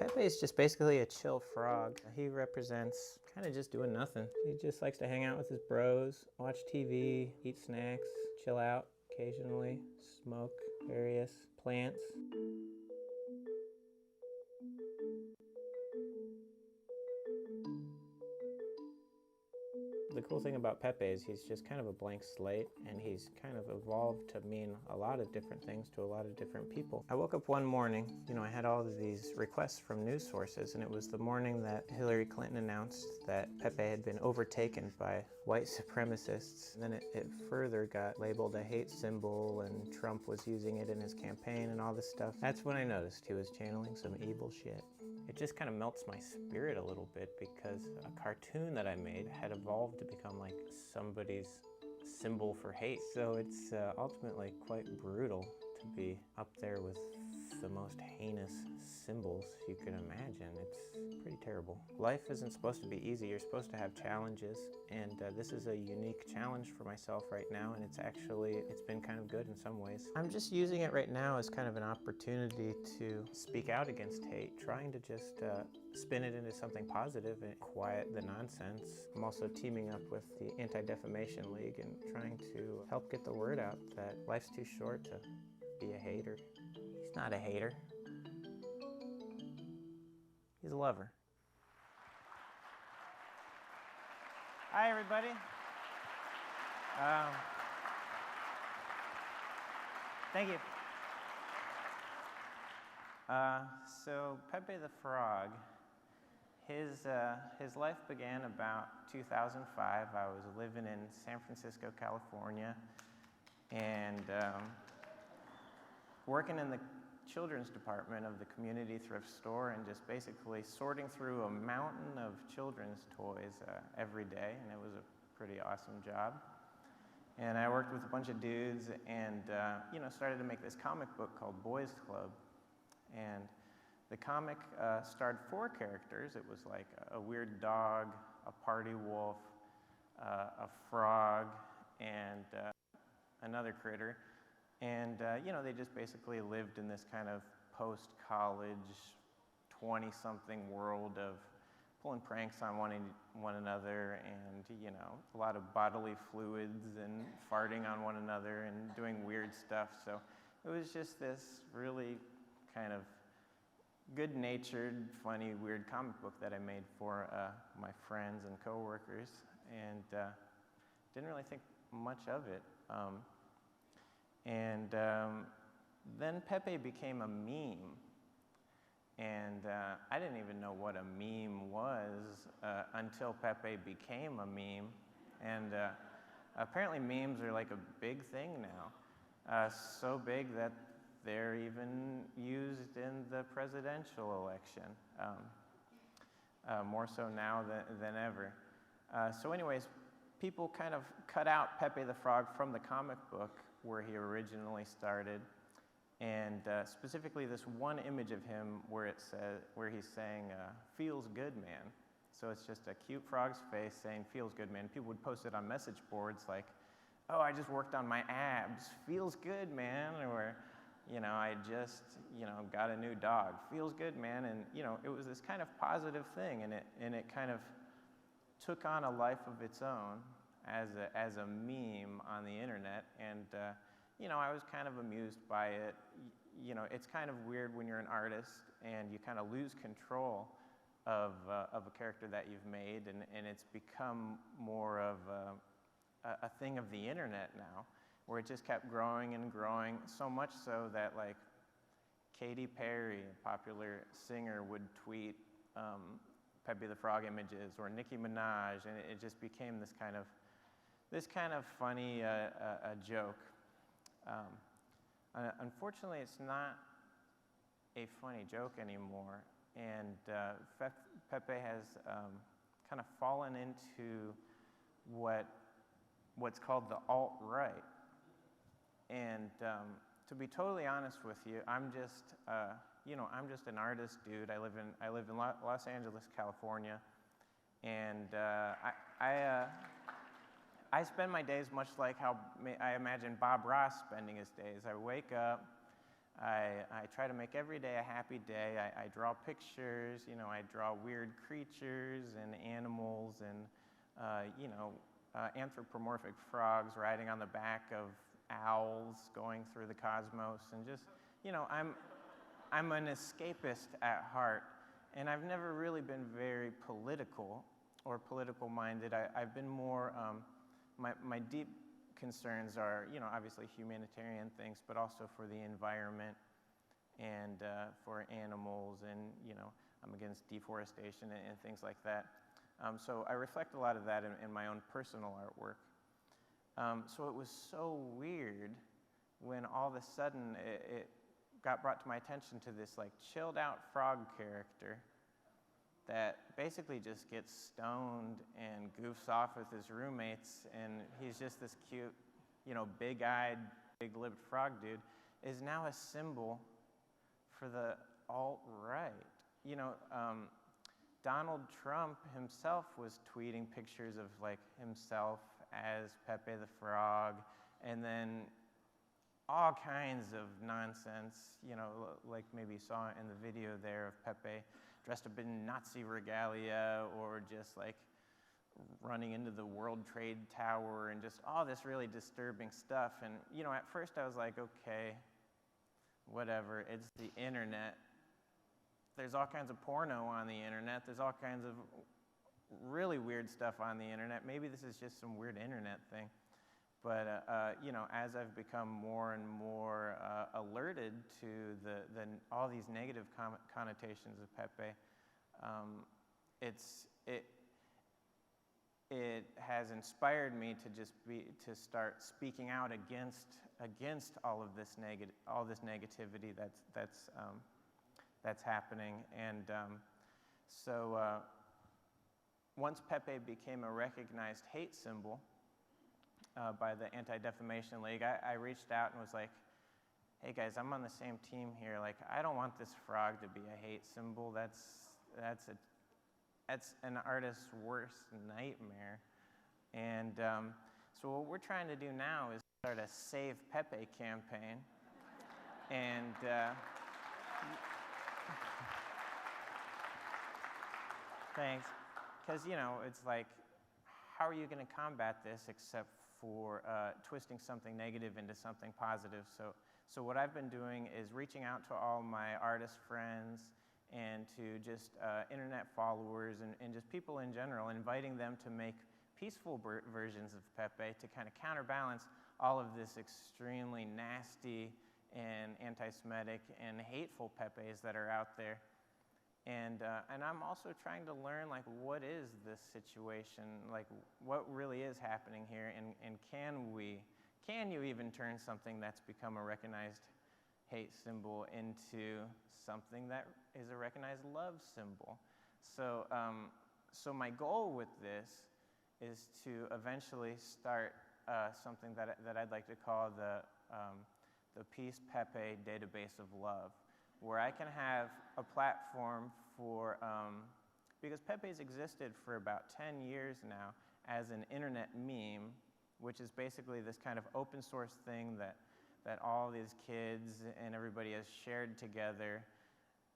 Pepe is just basically a chill frog. He represents kind of just doing nothing. He just likes to hang out with his bros, watch TV, eat snacks, chill out occasionally, smoke various plants. The cool thing about Pepe is he's just kind of a blank slate, and he's kind of evolved to mean a lot of different things to a lot of different people. I woke up one morning, I had all of these requests from news sources, and it was the morning that Hillary Clinton announced that Pepe had been overtaken by white supremacists. And then it further got labeled a hate symbol, and Trump was using it in his campaign and all this stuff. That's when I noticed he was channeling some evil shit. It just kind of melts my spirit a little bit, because a cartoon that I made had evolved to become like somebody's symbol for hate. So it's ultimately quite brutal to be up there with the most heinous symbols you can imagine. It's pretty terrible. Life isn't supposed to be easy. You're supposed to have challenges, and this is a unique challenge for myself right now, and it's been kind of good in some ways. I'm just using it right now as kind of an opportunity to speak out against hate, trying to just spin it into something positive and quiet the nonsense. I'm also teaming up with the Anti-Defamation League and trying to help get the word out that life's too short to be a hater. He's not a hater. He's a lover. Hi, everybody. Thank you. So Pepe the Frog, his life began about 2005. I was living in San Francisco, California, and working in the children's department of the community thrift store, and just basically sorting through a mountain of children's toys every day, and it was a pretty awesome job. And I worked with a bunch of dudes and started to make this comic book called Boys Club. And the comic starred 4 characters. It was like a weird dog, a party wolf, a frog, and another critter. And they just basically lived in this kind of post-college, 20-something world of pulling pranks on one another, and a lot of bodily fluids and farting on one another and doing weird stuff. So it was just this really kind of good-natured, funny, weird comic book that I made for my friends and coworkers, and didn't really think much of it. Then Pepe became a meme, and I didn't even know what a meme was until Pepe became a meme, and apparently memes are like a big thing now, so big that they're even used in the presidential election, more so now than ever. So anyways, people kind of cut out Pepe the Frog from the comic book where he originally started, and specifically this one image of him where he's saying, "Feels good, man." So it's just a cute frog's face saying, "Feels good, man." People would post it on message boards like, "Oh, I just worked on my abs. Feels good, man." Or, "I just, got a new dog. Feels good, man." And, it was this kind of positive thing, and it kind of took on a life of its own as a meme on the internet, and I was kind of amused by it. It's kind of weird when you're an artist and you kind of lose control of a character that you've made, and it's become more of a thing of the internet now, where it just kept growing and growing, so much so that like Katy Perry, a popular singer, would tweet Pepe the Frog images, or Nicki Minaj, and it just became this kind of funny a joke. Unfortunately, it's not a funny joke anymore, and Pepe has kind of fallen into what's called the alt-right. And to be totally honest with you, I'm just an artist dude. I live in Los Angeles, California, and I spend my days much like how I imagine Bob Ross spending his days. I wake up, I try to make every day a happy day. I draw pictures, you know, I draw weird creatures and animals and, you know, anthropomorphic frogs riding on the back of owls going through the cosmos, and just, you know, I'm an escapist at heart, and I've never really been very political or political minded. I've been more, my deep concerns are, you know, obviously humanitarian things, but also for the environment and for animals, and, you know, I'm against deforestation and things like that. So I reflect a lot of that in my own personal artwork. So it was so weird when all of a sudden it got brought to my attention to this like chilled out frog character that basically just gets stoned and goofs off with his roommates, and he's just this cute, you know, big-eyed, big-lipped frog dude, is now a symbol for the alt-right. You know, Donald Trump himself was tweeting pictures of like himself as Pepe the Frog, and then all kinds of nonsense, you know, like maybe you saw in the video there of Pepe dressed up in Nazi regalia, or just like running into the World Trade Tower, and just all this really disturbing stuff. And, you know, at first I was like, okay, whatever, it's the internet. There's all kinds of porno on the internet. There's all kinds of really weird stuff on the internet. Maybe this is just some weird internet thing. But, you know, as I've become more and more alerted to all these negative connotations of Pepe, it has inspired me to start speaking out against all this negativity that's happening. And so once Pepe became a recognized hate symbol by the Anti-Defamation League, I reached out and was like, hey guys, I'm on the same team here. Like, I don't want this frog to be a hate symbol. That's an artist's worst nightmare. And so what we're trying to do now is start a Save Pepe campaign. And thanks. Because, you know, it's like, how are you going to combat this except for twisting something negative into something positive? So what I've been doing is reaching out to all my artist friends and to just internet followers and just people in general, inviting them to make peaceful versions of Pepe to kind of counterbalance all of this extremely nasty and anti-Semitic and hateful Pepes that are out there. And I'm also trying to learn, like, what is this situation, like what really is happening here, and can you even turn something that's become a recognized hate symbol into something that is a recognized love symbol? So, so my goal with this is to eventually start something that I'd like to call the Peace Pepe Database of Love, where I can have a platform for, because Pepe's existed for about 10 years now as an internet meme, which is basically this kind of open source thing that all these kids and everybody has shared together.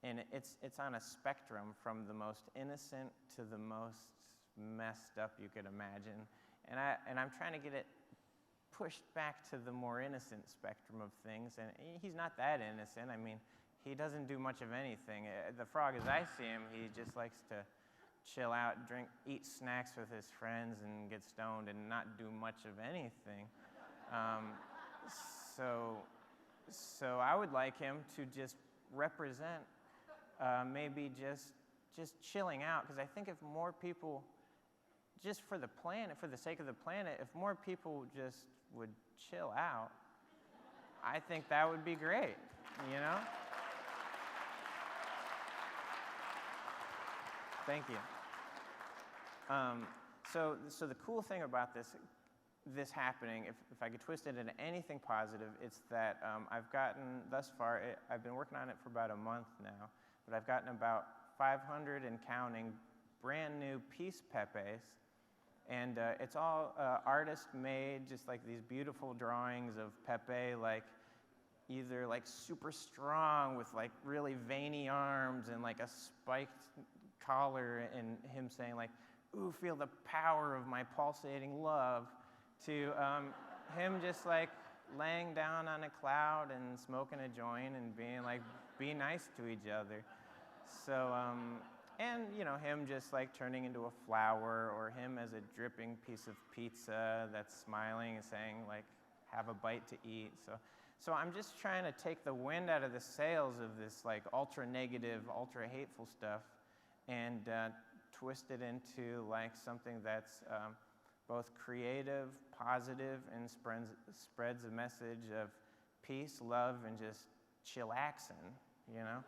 And it's on a spectrum from the most innocent to the most messed up you could imagine. And I'm trying to get it pushed back to the more innocent spectrum of things. And he's not that innocent. I mean, he doesn't do much of anything. The frog, as I see him, he just likes to chill out, eat snacks with his friends, and get stoned and not do much of anything. So I would like him to just represent maybe just chilling out, because I think if more people, just for the planet, for the sake of the planet, if more people just would chill out, I think that would be great, you know? Thank you. So the cool thing about this happening, if I could twist it into anything positive, it's that I've gotten thus far, I've been working on it for about a month now, but I've gotten about 500 and counting brand new Peace Pepes, and it's all artist made, just like these beautiful drawings of Pepe, like, either like super strong with like really veiny arms and like a spiked collar, and him saying like, "Ooh, feel the power of my pulsating love," to him just like laying down on a cloud and smoking a joint and being like, be nice to each other. So, and you know, him just like turning into a flower, or him as a dripping piece of pizza that's smiling and saying like, have a bite to eat. So I'm just trying to take the wind out of the sails of this like ultra negative, ultra hateful stuff, and twist it into like something that's both creative, positive, and spreads a message of peace, love, and just chillaxing, you know.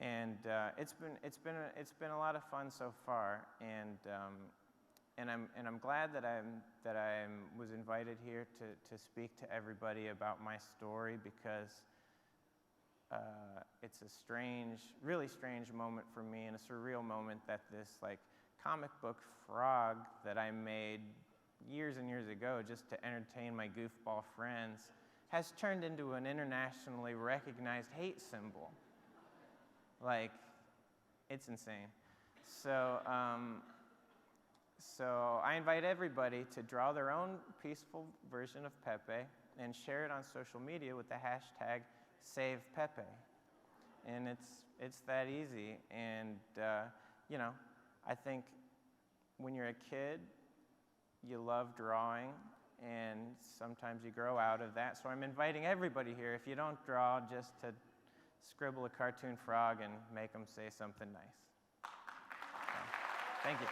And it's been a lot of fun so far, and I'm glad that I was invited here to speak to everybody about my story, because it's a strange, really strange moment for me, and a surreal moment that this like comic book frog that I made years and years ago just to entertain my goofball friends has turned into an internationally recognized hate symbol. Like, it's insane. So I invite everybody to draw their own peaceful version of Pepe and share it on social media with the hashtag #SavePepe. And it's that easy. And you know, I think when you're a kid, you love drawing, and sometimes you grow out of that. So I'm inviting everybody here, if you don't draw, just to scribble a cartoon frog and make them say something nice. So, thank you.